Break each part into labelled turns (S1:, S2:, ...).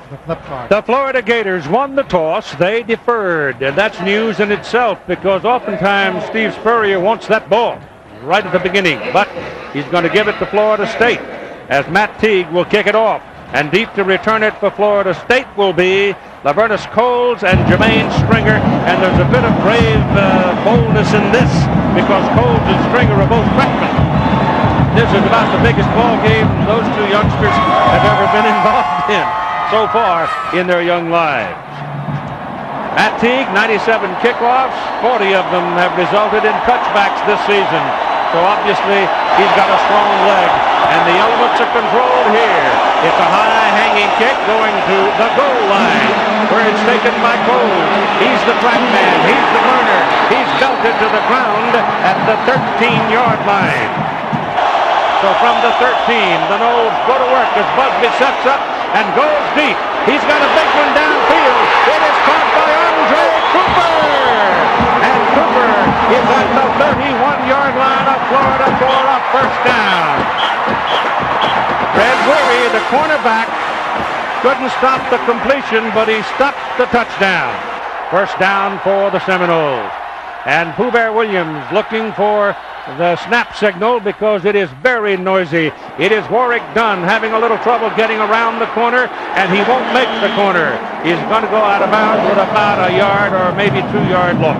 S1: The Florida Gators won the toss. They deferred, and that's news in itself because oftentimes Steve Spurrier wants that ball right at the beginning, but he's going to give it to Florida State as Matt Teague will kick it off. And deep to return it for Florida State will be Lavernus Coles and Jermaine Stringer. And there's a bit of brave boldness in this because Coles and Stringer are both freshmen. This is about the biggest ball game those two youngsters have ever been involved in so far in their young lives. Matt Teague, 97 kickoffs, 40 of them have resulted in touchbacks this season. So obviously he's got a strong leg, and the elements are controlled here. It's a high-hanging kick going to the goal line, where it's taken by Coles. He's the track man. He's the burner. He's belted to the ground at the 13-yard line. So from the 13, the Noles go to work as Busby sets up and goes deep. He's got a big one downfield. It is caught by Andre Cooper. And Cooper is at the 31-yard line of Florida for a first down. Fred Weary, the cornerback, couldn't stop the completion, but he stopped the touchdown. First down for the Seminoles. And Pooh Bear Williams looking for the snap signal because it is very noisy. It is Warwick Dunn having a little trouble getting around the corner, and he won't make the corner. He's going to go out of bounds with about a yard or maybe 2-yard loss.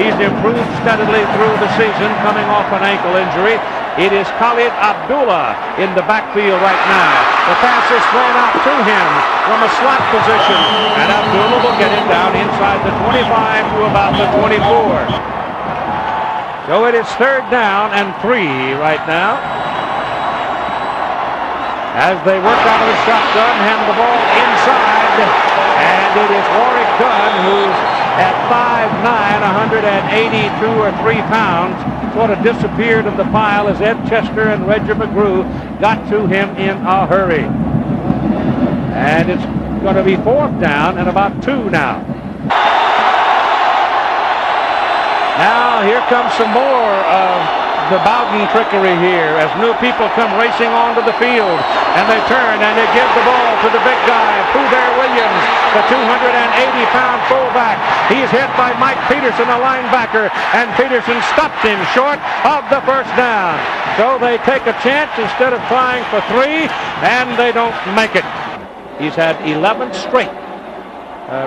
S1: He's improved steadily through the season, coming off an ankle injury. It is Khalid Abdullah in the backfield right now. The pass is thrown out to him from a slot position, and Abdullah will get it down inside the 25 to about the 24. So it is third down and 3 right now. As they work out of the shotgun, hand the ball inside, and it is Warwick Dunn, who's at 5'9", 182 or 3 pounds, sort of disappeared in the pile as Ed Chester and Reggie McGrew got to him in a hurry. And it's going to be fourth down and about 2 now. Now here comes some more of the Bowden trickery here as new people come racing onto the field, and they turn and they give the ball to the big guy, Pooh Bear Williams, the 280-pound fullback. He's hit by Mike Peterson, a linebacker, and Peterson stopped him short of the first down. So they take a chance instead of trying for 3, and they don't make it. He's had 11 straight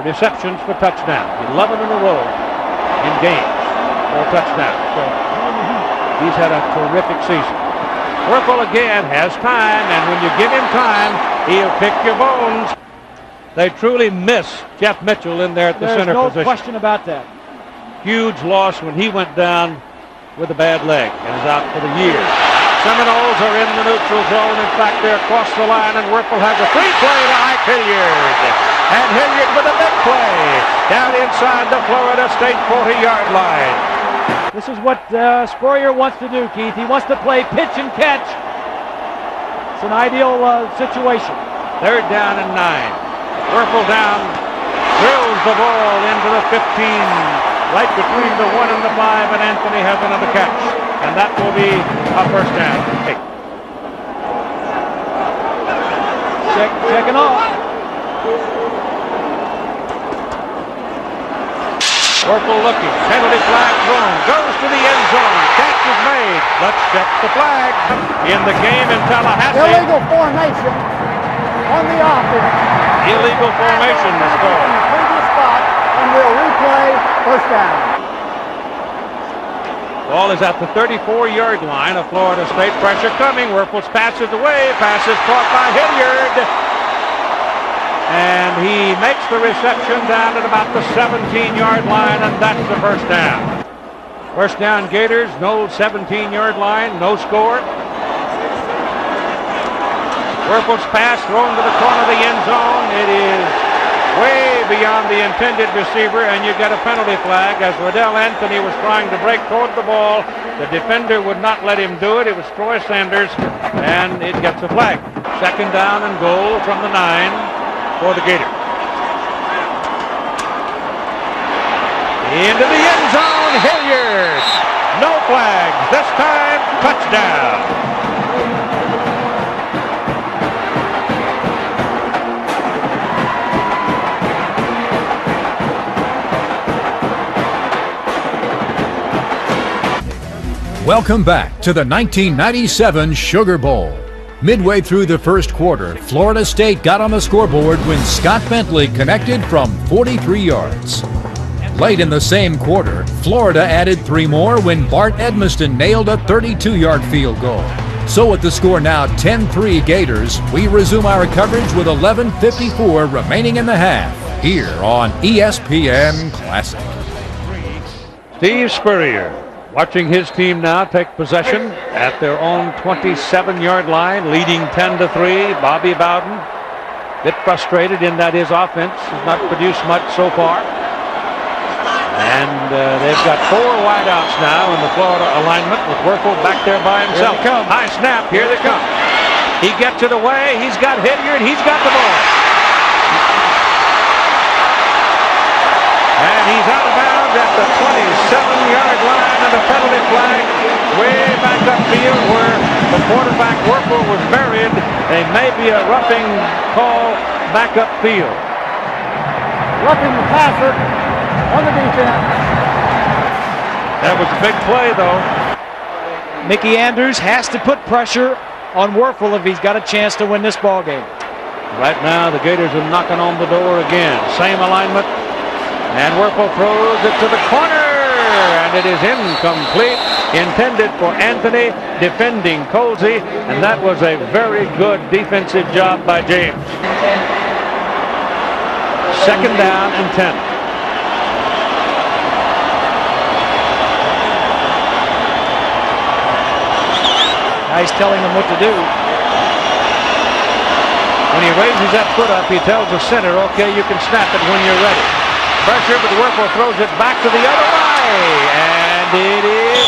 S1: receptions for touchdown, 11 in a row in games. Touchdown. So he's had a terrific season. Wuerffel again has time, and when you give him time, he'll pick your bones. They truly miss Jeff Mitchell in there at the center position.
S2: There's no question about that.
S1: Huge loss when he went down with a bad leg and is out for the year. Seminoles are in the neutral zone. In fact, they're across the line, and Wuerffel has a free play to Ike Hilliard. And Hilliard with a big play down inside the Florida State 40-yard line.
S2: This is what Spurrier wants to do, Keith. He wants to play pitch and catch. It's an ideal situation.
S1: Third down and 9. Wuerffel down, drills the ball into the 15, right between the 1 and the 5, and Anthony has another catch. And that will be a first down. Hey.
S2: Checking off.
S1: Wuerffel looking, penalty flag thrown, goes to the end zone, catch is made. Let's check the flag. In the game in Tallahassee.
S3: Illegal formation on the offense.
S1: Illegal formation is called.
S3: Previous spot, and we'll replay first down.
S1: Ball is at the 34-yard line of Florida State. Pressure coming. Wuerffel's pass is away. Pass is caught by Hilliard. And he makes the reception down at about the 17-yard line, and that's the first down. First down Gators, no 17-yard line, no score. Wuerffel's pass thrown to the corner of the end zone. It is way beyond the intended receiver, and you get a penalty flag as Riddell Anthony was trying to break toward the ball. The defender would not let him do it. It was Troy Sanders, and it gets a flag. Second down and goal from the 9 for the Gators. Into the end zone, Hilliard. No flags. This time, touchdown.
S4: Welcome back to the 1997 Sugar Bowl. Midway through the first quarter, Florida State got on the scoreboard when Scott Bentley connected from 43 yards. Late in the same quarter, Florida added 3 more when Bart Edmiston nailed a 32-yard field goal. So with the score now 10-3 Gators, we resume our coverage with 11:54 remaining in the half here on ESPN Classic.
S1: Steve Spurrier watching his team now take possession at their own 27-yard line, leading 10-3. Bobby Bowden, a bit frustrated in that his offense has not produced much so far. And they've got 4 wideouts now in the Florida alignment with Wuerffel back there by himself. High snap, here they come. He gets it away, he's got Hilliard, he's got the ball. And he's out of bounds at the 27-yard line, and a penalty flag way back upfield where the quarterback Wuerffel was buried. There may be a roughing call back upfield.
S3: Roughing the passer on the defense.
S1: That was a big play, though.
S2: Mickey Andrews has to put pressure on Wuerffel if he's got a chance to win this ball game.
S1: Right now, the Gators are knocking on the door again. Same alignment. And Wuerffel throws it to the corner, and it is incomplete. Intended for Anthony, defending Colsey, and that was a very good defensive job by James. 2nd down and 10.
S2: Now he's telling them what to do.
S1: When he raises that foot up, he tells the center, okay, you can snap it when you're ready. Pressure, but Wuerffel throws it back to the other way, and it is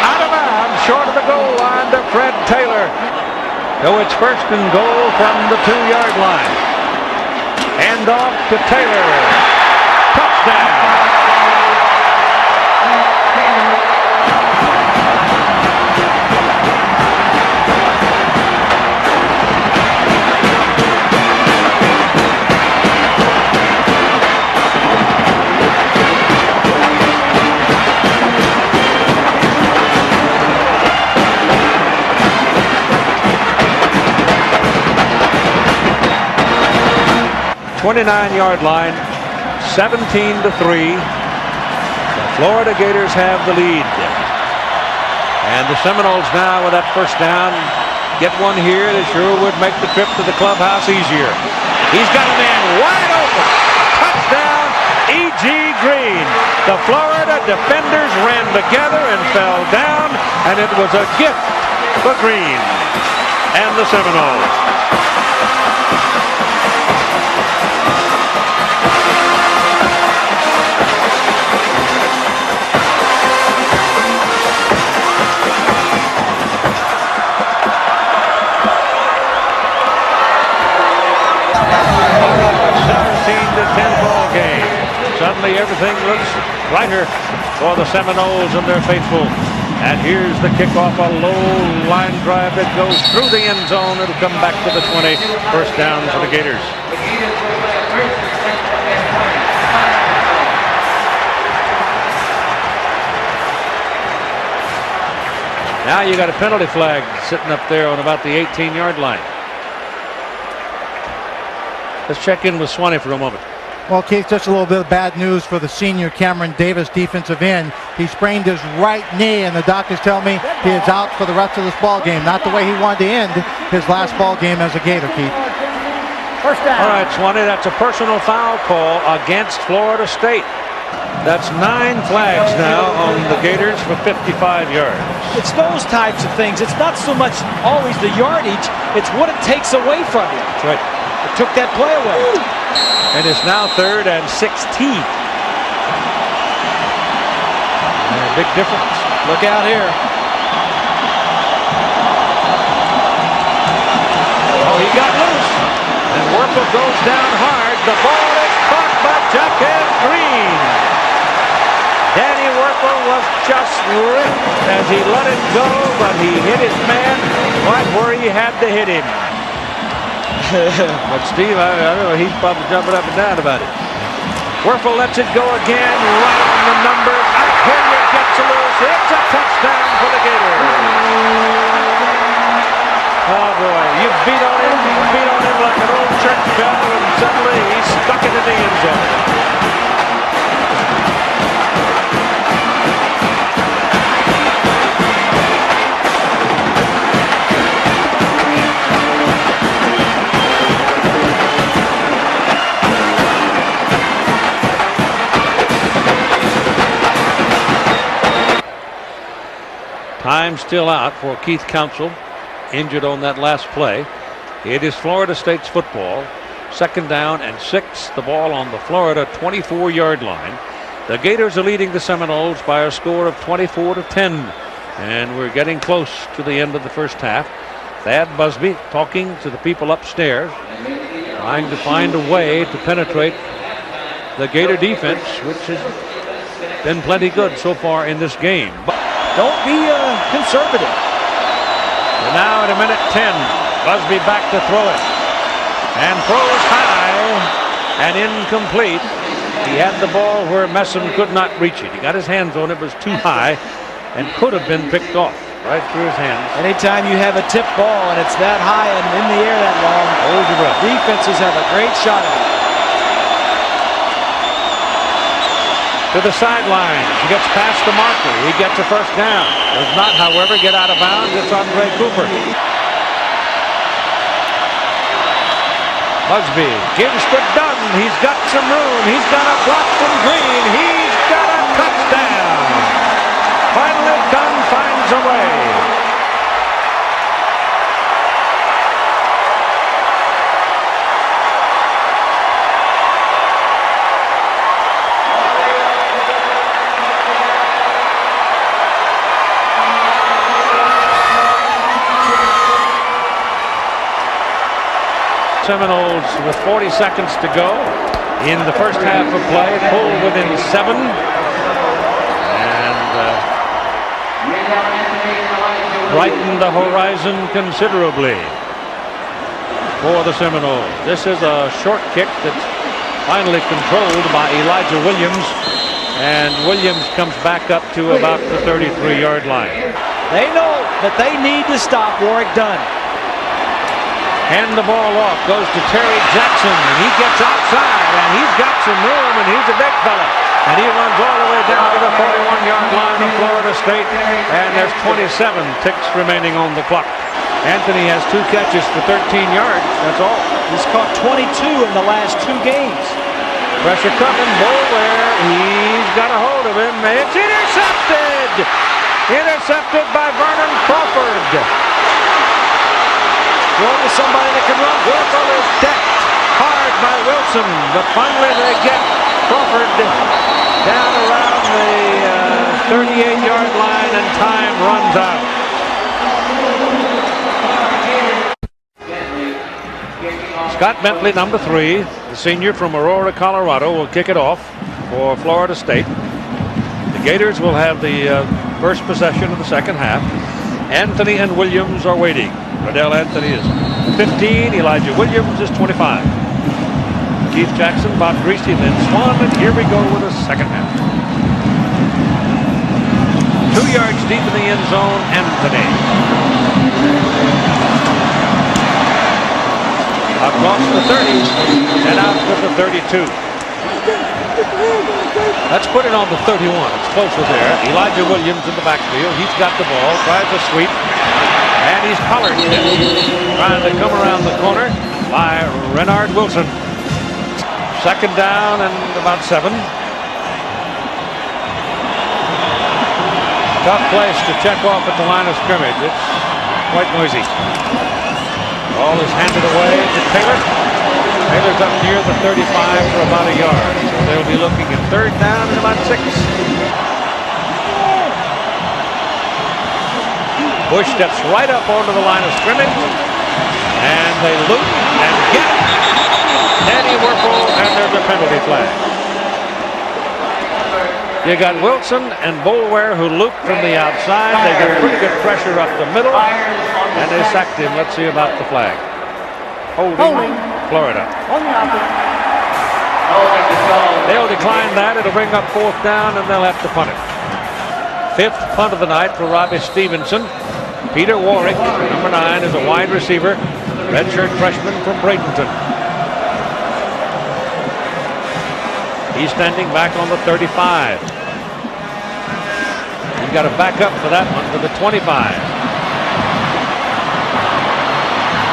S1: out of bounds, short of the goal line to Fred Taylor. So it's 1st and goal from the 2-yard line. Hand off to Taylor. Touchdown. 29-yard line, 17-3. The Florida Gators have the lead. And the Seminoles now with that 1st down get one here. They sure would make the trip to the clubhouse easier. He's got a man wide open. Touchdown, E.G. Green. The Florida defenders ran together and fell down, and it was a gift for Green and the Seminoles. Suddenly everything looks brighter for the Seminoles and their faithful. And here's the kickoff, a low line drive that goes through the end zone. It'll come back to the 20. 1st down for the Gators. Now you got a penalty flag sitting up there on about the 18-yard line. Let's check in with Swanee for a moment.
S5: Well, Keith, just a little bit of bad news for the senior Cameron Davis, defensive end. He sprained his right knee, and the doctors tell me he is out for the rest of this ball game. Not the way he wanted to end his last ball game as a Gator, Keith.
S3: 1st down.
S1: All right, Swanee, that's a personal foul call against Florida State. That's 9 flags now on the Gators for 55 yards.
S2: It's those types of things. It's not so much always the yardage, it's what it takes away from you.
S1: That's right.
S2: It took that play away.
S1: And it's now 3rd and 16. Big difference.
S2: Look out here.
S1: Oh, he got loose. And Wuerffel goes down hard. The ball is caught by Jaquez Green. Danny Wuerffel was just ripped as he let it go, but he hit his man right where he had to hit him. But Steve, I don't know, he's probably jumping up and down about it. Wuerffel lets it go again, right on the number. Hilliard gets a little It's a touchdown for the Gators. Oh boy, you beat on him like an old church bell, and suddenly he stuck it in the end zone. Time still out for Keith Council, injured on that last play. It is Florida State's football. 2nd down and 6. The ball on the Florida 24-yard line. The Gators are leading the Seminoles by a score of 24-10. And we're getting close to the end of the first half. Thad Busby talking to the people upstairs, trying to find a way to penetrate the Gator defense, which has been plenty good so far in this game.
S2: Don't be conservative.
S1: And now at a minute 10, Busby back to throw it. And throws high and incomplete. He had the ball where Messam could not reach it. He got his hands on it, was too high, and could have been picked off right through his hands.
S2: Anytime you have a tip ball and it's that high and in the air that long,
S1: hold your breath.
S2: Defenses have a great shot at it.
S1: To the sideline. He gets past the marker. He gets a first down. Does not, however, get out of bounds. It's on Ray Cooper. Busby gives to Dunn. He's got some room. He's got a block from Green. He's got a touchdown. Finally, Dunn finds a way. Seminoles with 40 seconds to go in the first half of play, pulled within 7, and brightened the horizon considerably for the Seminoles. This is a short kick that's finally controlled by Elijah Williams, and Williams comes back up to about the 33-yard line.
S2: They know that they need to stop Warrick Dunn.
S1: Hand the ball off, goes to Terry Jackson, and he gets outside, and he's got some room, and he's a big fella. And he runs all the way down to the 41-yard line of Florida State, and there's 27 ticks remaining on the clock. Anthony has 2 catches for 13 yards, that's all.
S2: He's caught 22 in the last 2 games.
S1: Pressure coming, Boulware, he's got a hold of him, it's intercepted! Intercepted by Vernon Crawford.
S2: Going to somebody that can run.
S1: Wuerffel is decked hard by Wilson, but finally they get Crawford down around the 38-yard line, and time runs out. Scott Bentley, number 3, the senior from Aurora, Colorado, will kick it off for Florida State. The Gators will have the first possession of the second half. Anthony and Williams are waiting. Riddell Anthony is 15. Elijah Williams is 25. Keith Jackson, Bob Greasy, then Swan, and here we go with the second half. 2 yards deep in the end zone, Anthony. Across the 30 and out to the 32. Let's put it on the 31. It's closer there. Elijah Williams in the backfield. He's got the ball, tries a sweep. And he's collared, trying to come around the corner by Renard Wilson. 2nd down and about 7. Tough place to check off at the line of scrimmage. It's quite noisy. Ball is handed away to Taylor. Taylor's up near the 35 for about a yard. So they'll be looking at 3rd down and about 6. Bush steps right up onto the line of scrimmage, and they loop and get Danny Wuerffel, and there's a penalty flag. You got Wilson and Boulware who looped from the outside. They got pretty good pressure up the middle, and they sacked him. Let's see about the flag. Holding Florida. They'll decline that. It'll bring up 4th down, and they'll have to punt it. fifth punt of the night for Robbie Stevenson. Peter Warwick, number 9, is a wide receiver, redshirt freshman from Bradenton. He's standing back on the 35. He's got to back up for that one for the 25.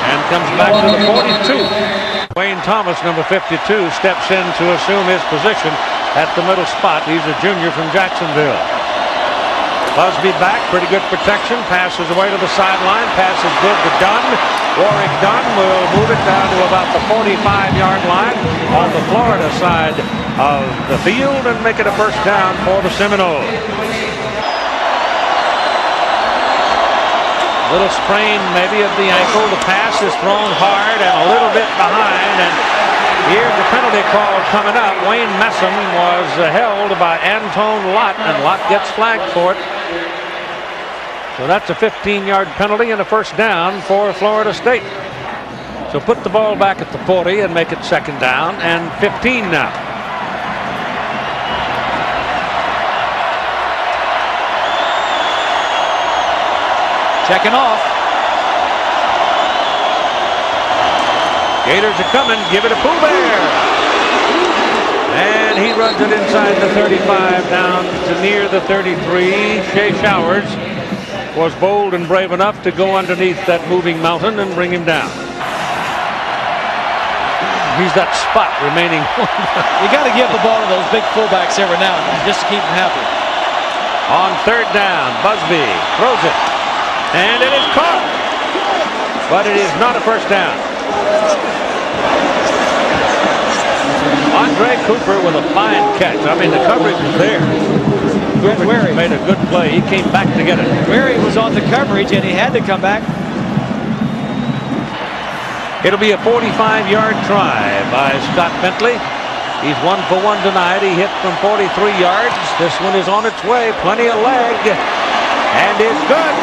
S1: And comes back to the 42. Wayne Thomas, number 52, steps in to assume his position at the middle spot. He's a junior from Jacksonville. Busby back, pretty good protection, passes away to the sideline, passes good to Dunn. Warwick Dunn will move it down to about the 45-yard line on the Florida side of the field and make it a first down for the Seminoles. Little sprain maybe of the ankle. The pass is thrown hard and a little bit behind, and here's the penalty call coming up. Wayne Messam was held by Antone Lott, and Lott gets flagged for it. So that's a 15-yard penalty and a first down for Florida State. So put the ball back at the 40 and make it second down and 15 now.
S2: Checking off.
S1: Gators are coming. Give it a Pooh Bear. And he runs it inside the 35 down to near the 33. Shea Showers was bold and brave enough to go underneath that moving mountain and bring him down. He's that spot remaining.
S2: You got to give the ball to those big fullbacks every now and then just to keep them happy.
S1: On third down, Busby throws it. And it is caught. But it is not a first down. Andre Cooper with a fine catch. I mean, the coverage was there. Cooper made a good play. He came back to get it.
S2: Weary was on the coverage, and he had to come back.
S1: It'll be a 45-yard try by Scott Bentley. He's 1 for 1 tonight. He hit from 43 yards. This one is on its way. Plenty of leg. And it's good.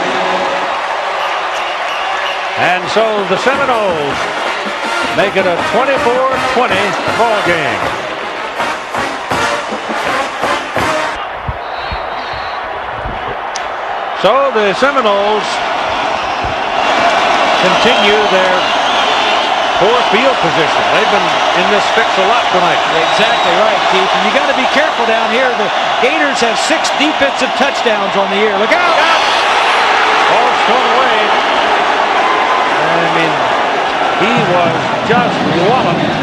S1: And so the Seminoles make it a 24-20 ball game. So the Seminoles continue their poor field position. They've been in this fix a lot tonight.
S2: Exactly right, Keith. And you got to be careful down here. The Gators have 6 defensive touchdowns on the year. Look out!
S1: Ball's thrown away. I mean, he was just walloped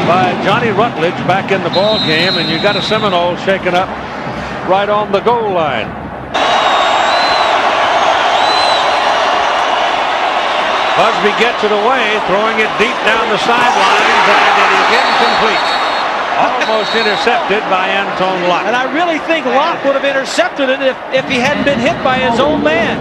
S1: by Johnny Rutledge back in the ball game, and you got a Seminole shaken up right on the goal line. Busby gets it away, throwing it deep down the sidelines, and it is incomplete. Almost intercepted by Antone Lott.
S2: And I really think Lott would have intercepted it if he hadn't been hit by his own man.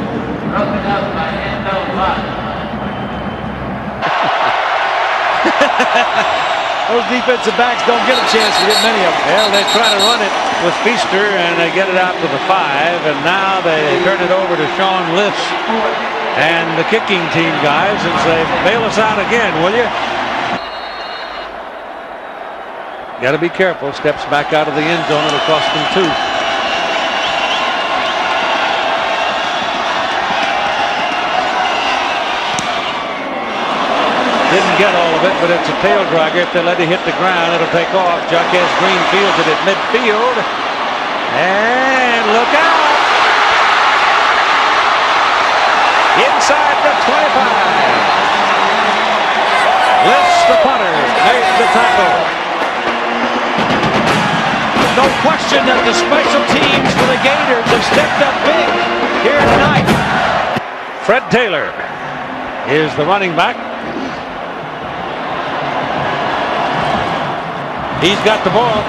S2: Those defensive backs don't get a chance to get many of them.
S1: Well, they try to run it with Feaster, and they get it out to the 5, and now they turn it over to Sean Lifts and the kicking team guys and say, bail us out again, will you? Got to be careful. Steps back out of the end zone. It'll cost them 2. Didn't get all of it, but it's a tail dragger. If they let it hit the ground, it'll take off. Jaquez Green fields it at midfield. And look out! Inside the 25. Lifts the punter. Made the tackle.
S2: No question that the special teams for the Gators have stepped up big here tonight.
S1: Fred Taylor is the running back. He's got the ball.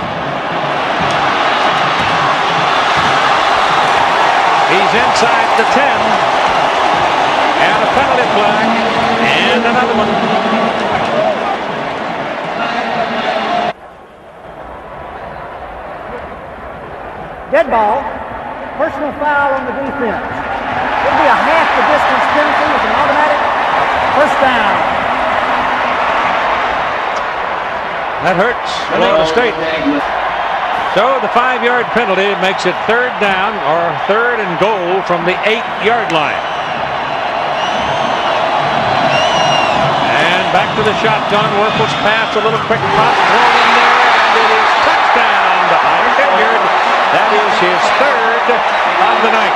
S1: He's inside the 10. And a penalty flag. And another one.
S3: Dead ball. Personal foul on the defense. It'll be a half the distance penalty with an automatic first down.
S1: That hurts Florida State. So the 5-yard penalty makes it 3rd down, or 3rd and goal from the 8-yard line. And back to the shotgun. Wuerffel's pass, a little quick pop thrown in there, and it is touchdown to Hilliard. That is his 3rd of the night.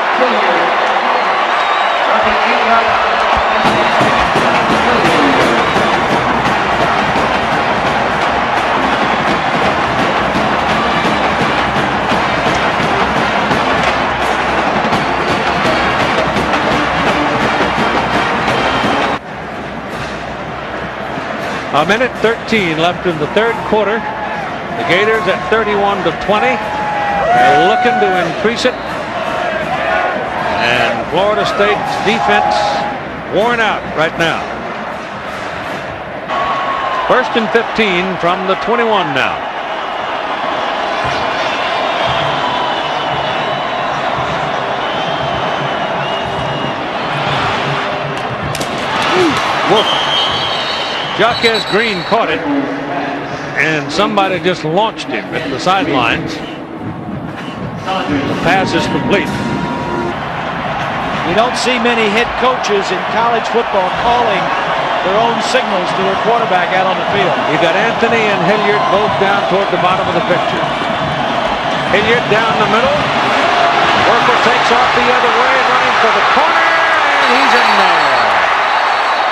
S1: A minute 13 left in the 3rd quarter. The Gators at 31-20. They're looking to increase it. And Florida State's defense worn out right now. 1st and 15 from the 21 now. Wuerffel. Jaquez Green caught it, and somebody just launched him at the sidelines. The pass is complete.
S2: You don't see many head coaches in college football calling their own signals to their quarterback out on the field.
S1: You got Anthony and Hilliard both down toward the bottom of the picture. Hilliard down the middle. Wuerffel takes off the other way, running for the corner, and he's in there,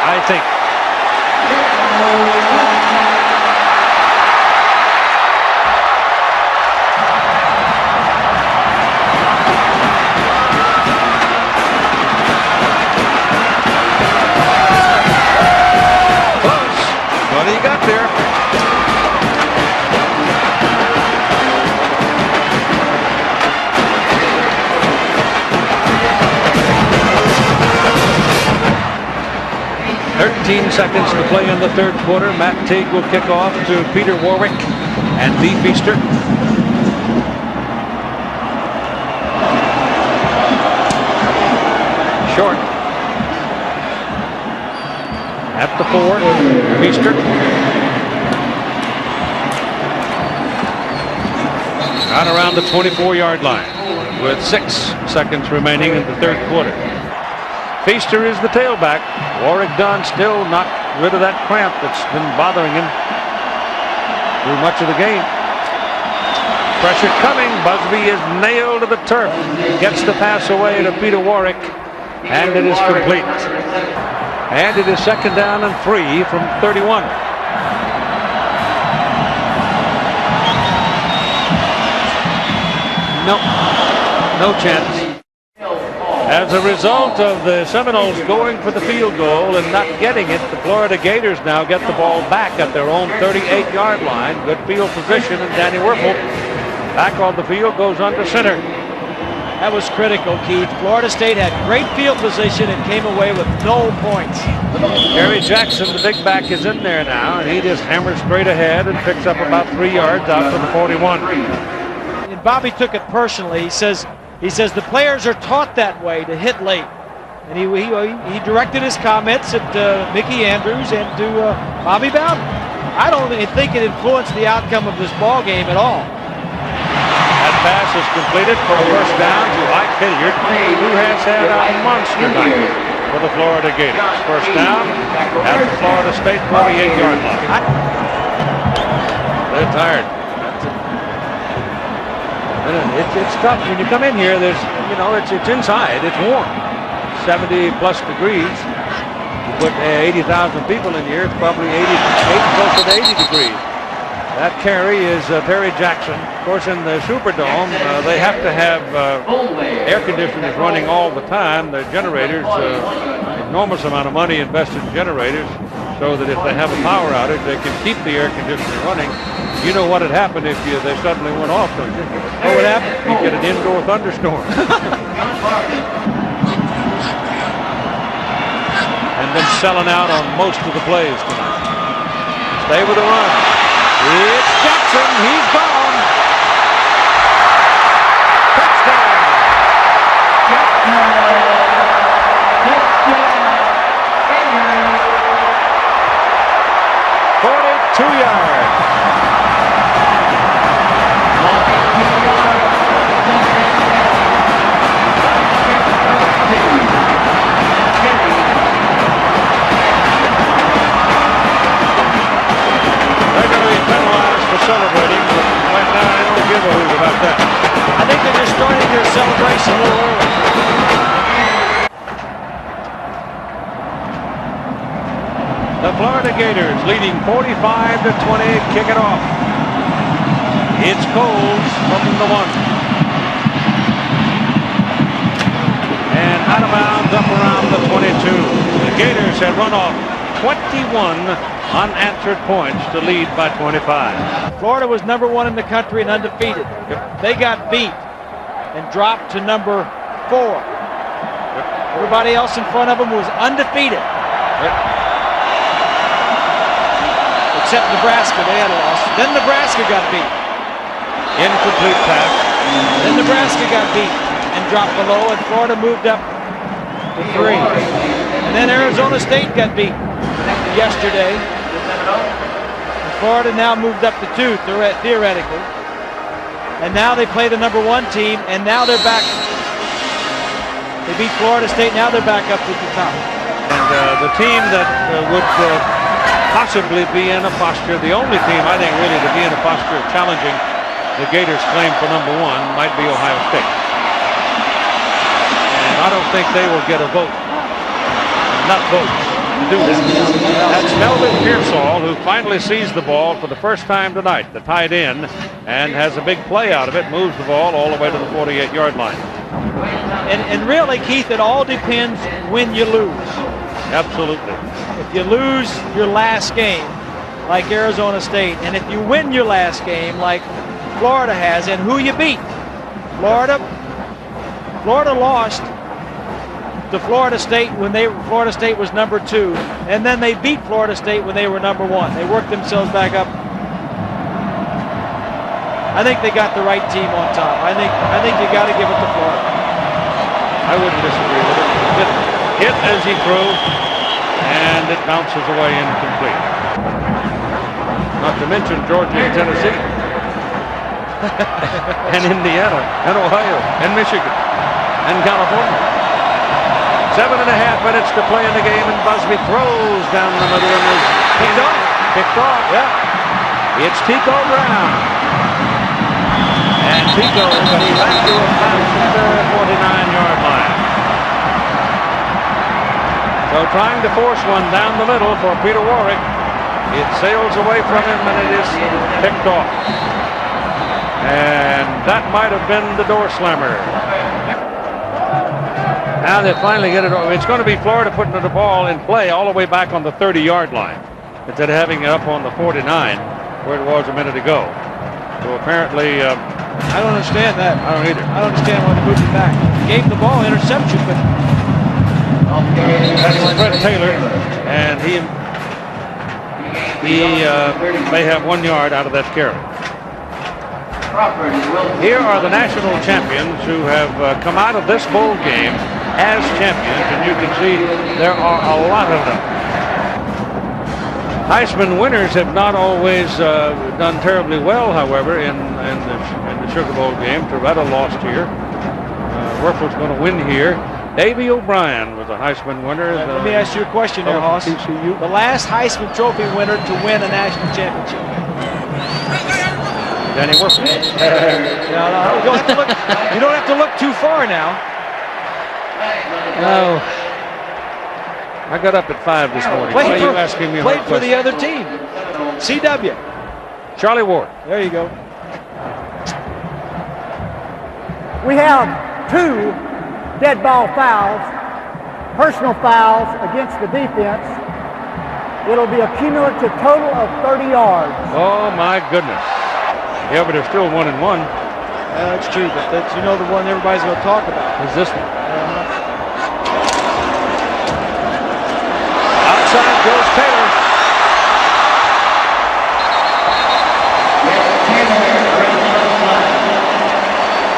S1: I think. Close. What do you got there? Seconds to play in the 3rd quarter. Matt Teague will kick off to Peter Warwick and Lee Feaster. Short. At the 4, Feaster. Out around the 24-yard line with 6 seconds remaining in the 3rd quarter. Feaster is the tailback. Warwick Dunn still not rid of that cramp that's been bothering him through much of the game. Pressure coming. Busby is nailed to the turf. Gets the pass away to Peter Warwick, and it is complete. And it is 2nd down and 3 from 31. No chance. As a result of the Seminoles going for the field goal and not getting it, the Florida Gators now get the ball back at their own 38-yard line. Good field position, and Danny Wuerffel back on the field, goes under center.
S2: That was critical, Keith. Florida State had great field position and came away with no points.
S1: Gary Jackson, the big back, is in there now, and he just hammers straight ahead and picks up about 3 yards out from the 41.
S2: And Bobby took it personally. He says the players are taught that way, to hit late. And he directed his comments at Mickey Andrews and to Bobby Bowden. I don't think it influenced the outcome of this ball game at all.
S1: That pass is completed for a 1st down to Ike Hilliard, who has had a monster night for the Florida Gators. 1st down at the Florida State 48-yard line. They're tired. It's tough when you come in here. There's, it's inside. It's warm, 70+ degrees. You put 80,000 people in here. It's probably 80 close to 80 degrees. That carry is Terry Jackson. Of course, in the Superdome, they have to have air conditioners running all the time. The generators, enormous amount of money invested in generators, so that if they have a power outage, they can keep the air conditioner running. You know what had happened if they suddenly went off, don't you? What would happen? You'd get an indoor thunderstorm. And been selling out on most of the plays tonight. Stay with the run. It's Jackson. He's gone. Touchdown. 42 yards. celebrating, but right now I don't give a hoot about that.
S2: I think they're just starting their celebration a little early.
S1: The Florida Gators leading 45-20, kick it off. It's Coles from the 1. And out of bounds up around the 22. The Gators had run off 21 unanswered points to lead by 25.
S2: Florida was number 1 in the country and undefeated. They got beat and dropped to number 4. Everybody else in front of them was undefeated. Except Nebraska, they had a loss. Then Nebraska got beat.
S1: Incomplete pass.
S2: Then Nebraska got beat and dropped below, and Florida moved up to 3. And then Arizona State got beat yesterday. And Florida now moved up to 2, theoretically. And now they play the number 1 team, and now they're back. They beat Florida State, now they're back up to the top.
S1: And the team that would possibly be in a posture, the only team I think really to be in a posture of challenging the Gators' claim for number 1 might be Ohio State. And I don't think they will get a vote, enough votes to do that. That's Melvin Pearsall, who finally sees the ball for the first time tonight, the tight end, and has a big play out of it, moves the ball all the way to the 48-yard line.
S2: And really, Keith, it all depends when you lose.
S1: Absolutely.
S2: If you lose your last game, like Arizona State, and if you win your last game, like Florida has, and who you beat. Florida lost to Florida State when Florida State was number 2, and then they beat Florida State when they were number 1. They worked themselves back up. I think they got the right team on top. I think you got to give it to Florida.
S1: I wouldn't disagree with it. Hit as he threw, and it bounces away incomplete. Not to mention Georgia and Tennessee, and Indiana, and Ohio, and Michigan, and California. 7.5 minutes to play in the game, and Busby throws down the middle and is picked off. Yeah. It's Tico Brown. And Tico is back to about the 49-yard line. So trying to force one down the middle for Peter Warwick. It sails away from him and it is picked off. And that might have been the door slammer. Now they finally get it over. It's going to be Florida putting the ball in play all the way back on the 30-yard line instead of having it up on the 49 where it was a minute ago. So apparently...
S2: I don't understand that.
S1: I don't either.
S2: I don't understand why they moved it back. Gave the ball interception, but...
S1: That's Fred Taylor, and he may have 1 yard out of that carry. Here are the national champions who have come out of this bowl game as champions, and you can see there are a lot of them. Heisman winners have not always done terribly well, however, in the Sugar Bowl game. Toretta lost here. Wuerffel's going to win here. Davey O'Brien was a Heisman winner.
S2: Let me ask you a question there, Hoss. The last Heisman Trophy winner to win a national championship.
S1: Danny Wuerffel.
S2: You don't have to look too far now.
S1: No. I got up at 5 this morning. Why are you asking me?
S2: Played for the other team. CW.
S1: Charlie Ward.
S2: There you go.
S3: We have 2 dead ball fouls, personal fouls against the defense. It'll be a cumulative total of 30 yards.
S1: Oh my goodness. Yeah, but they're still 1-1.
S2: That's true, but that's the one everybody's going to talk about.
S1: Is this one? Outside goes Taylor.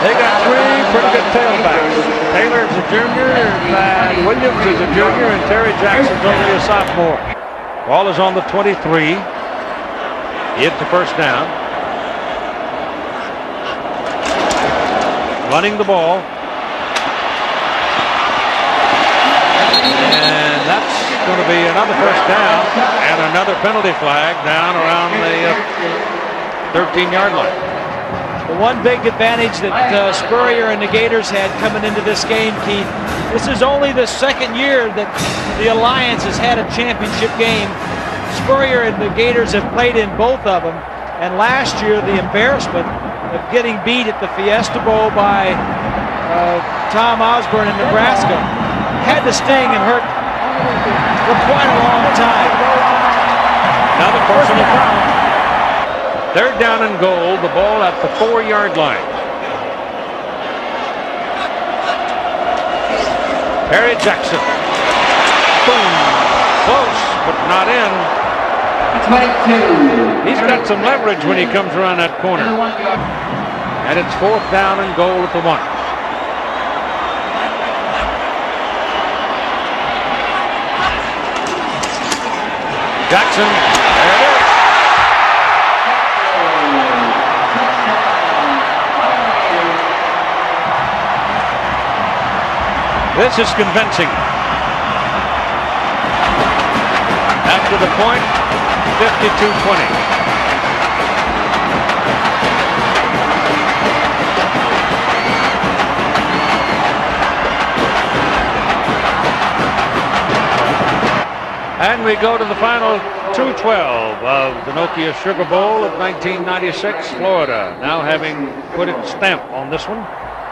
S1: They got 3 pretty good tailbacks. Taylor's a junior, and Williams is a junior, and Terry Jackson's only a sophomore. Ball is on the 23. It's the first down. Running the ball. And that's going to be another first down and another penalty flag down around the 13-yard line.
S2: The one big advantage that Spurrier and the Gators had coming into this game, Keith, this is only the second year that the Alliance has had a championship game. Spurrier and the Gators have played in both of them, and last year the embarrassment of getting beat at the Fiesta Bowl by Tom Osborne in Nebraska had to sting and hurt for quite a long time.
S1: Now the personal foul. Third down and goal, the ball at the 4-yard line. Perry Jackson. Boom. Close, but not in. He's got some leverage when he comes around that corner. And it's 4th down and goal at the 1. Jackson, there it is. This is convincing. After the point, 52-20. And we go to the final 2-12 of the Nokia Sugar Bowl of 1996. Florida now having put its stamp on this one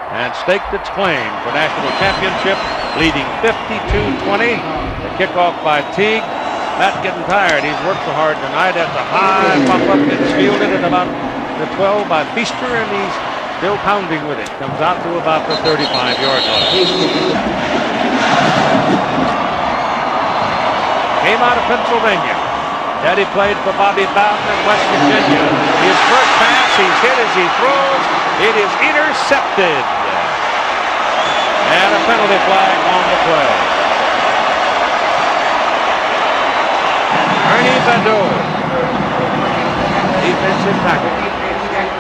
S1: and staked its claim for national championship, leading 52-20. The kickoff by Teague. Matt getting tired. He's worked so hard tonight at the high pop-up. Gets fielded at about the 12 by Feaster, and he's still pounding with it. Comes out to about the 35-yard line. Came out of Pennsylvania. Daddy played for Bobby Bowden in West Virginia. His first pass, he's hit as he throws. It is intercepted. And a penalty flag on the play. Ernie Badeau, defensive tackle.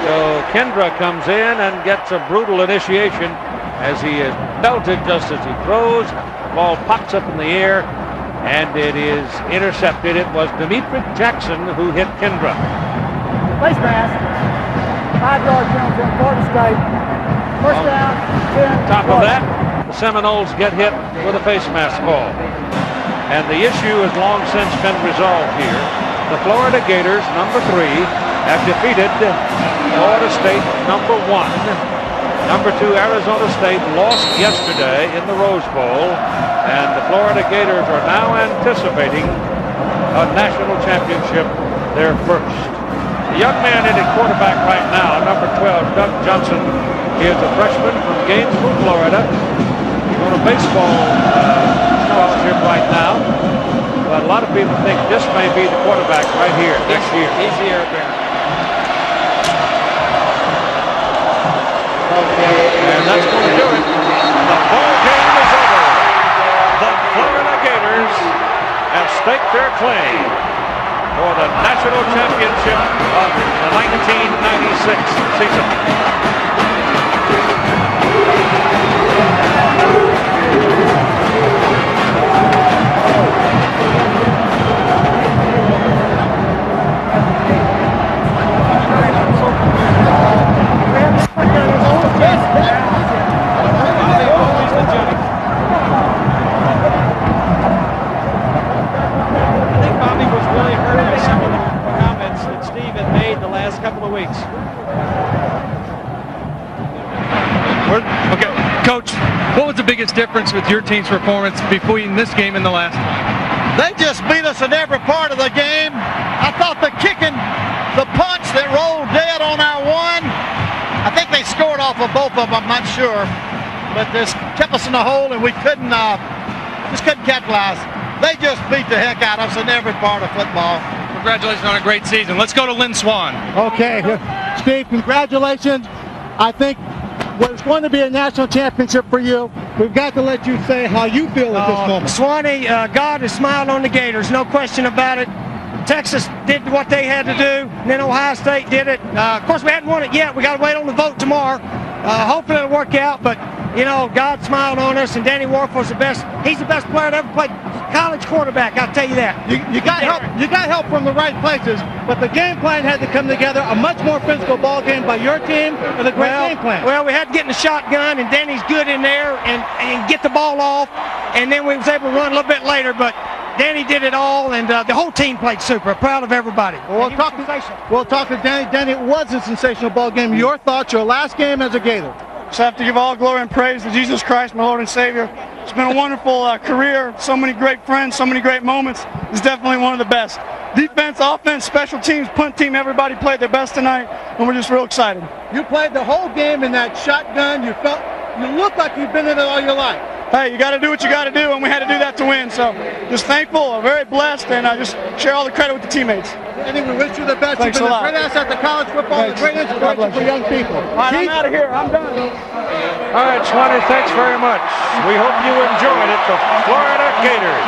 S1: So Kendra comes in and gets a brutal initiation as he is belted just as he throws. The ball pops up in the air, and it is intercepted. It was Dimitri Jackson who hit Kendra.
S3: Face mask. 5-yard penalty on Florida State. First down, 10.
S1: Top of that, the Seminoles get hit with a face mask call. And the issue has long since been resolved here. The Florida Gators, number 3, have defeated Florida State, number 1. Number 2, Arizona State, lost yesterday in the Rose Bowl. And the Florida Gators are now anticipating a national championship, their first. The young man in at quarterback right now, number 12, Doug Johnson, is a freshman from Gainesville, Florida. He's on a baseball scholarship right now. But a lot of people think this may be the quarterback right here next year.
S2: He's the air bear.
S1: And that's going to do it. The ball game is over. The Florida Gators have staked their claim for the national championship of the 1996 season.
S2: Couple of weeks.
S6: Okay, Coach, what was the biggest difference with your team's performance between this game and the last one?
S5: They just beat us in every part of the game. I thought the kicking, the punch that rolled dead on our one, I think they scored off of both of them, I'm not sure. But this kept us in the hole and we couldn't capitalize. They just beat the heck out of us in every part of football.
S6: Congratulations on a great season. Let's go to Lynn Swan.
S7: Okay, Steve, congratulations. I think it's going to be a national championship for you. We've got to let you say how you feel at this moment.
S8: Swanee, God has smiled on the Gators, no question about it. Texas did what they had to do, and then Ohio State did it. Of course, we hadn't won it yet. We got to wait on the vote tomorrow. Hopefully it'll work out, but, you know, God smiled on us, and Danny Wuerffel's the best. He's the best player to ever play college quarterback, I'll tell you that.
S7: You got help. You got help from the right places, but the game plan had to come together. A much more physical ball game by your team and a great game plan.
S8: Well, we had to get in the shotgun, and Danny's good in there and get the ball off, and then we was able to run a little bit later, but Danny did it all, and the whole team played super. Proud of everybody.
S7: We'll talk to Danny. Danny, it was a sensational ball game. Your thoughts, your last game as a Gator?
S9: Just have to give all glory and praise to Jesus Christ, my Lord and Savior. It's been a wonderful career, so many great friends, so many great moments. It's definitely one of the best. Defense, offense, special teams, punt team, everybody played their best tonight, and we're just real excited.
S7: You played the whole game in that shotgun. You looked like you've been in it all your life.
S9: Hey, you got to do what you got to do, and we had to do that to win. So just thankful, very blessed, and I just share all the credit with the teammates.
S7: Danny, we wish you the best.
S9: Thanks
S7: You've been
S9: a lot.
S7: great asset to college football,
S9: Thanks.
S7: a great inspiration for young people.
S9: All right, I'm out of here. I'm done.
S1: All right, Swanee, thanks very much. We hope you enjoyed it. The Florida Gators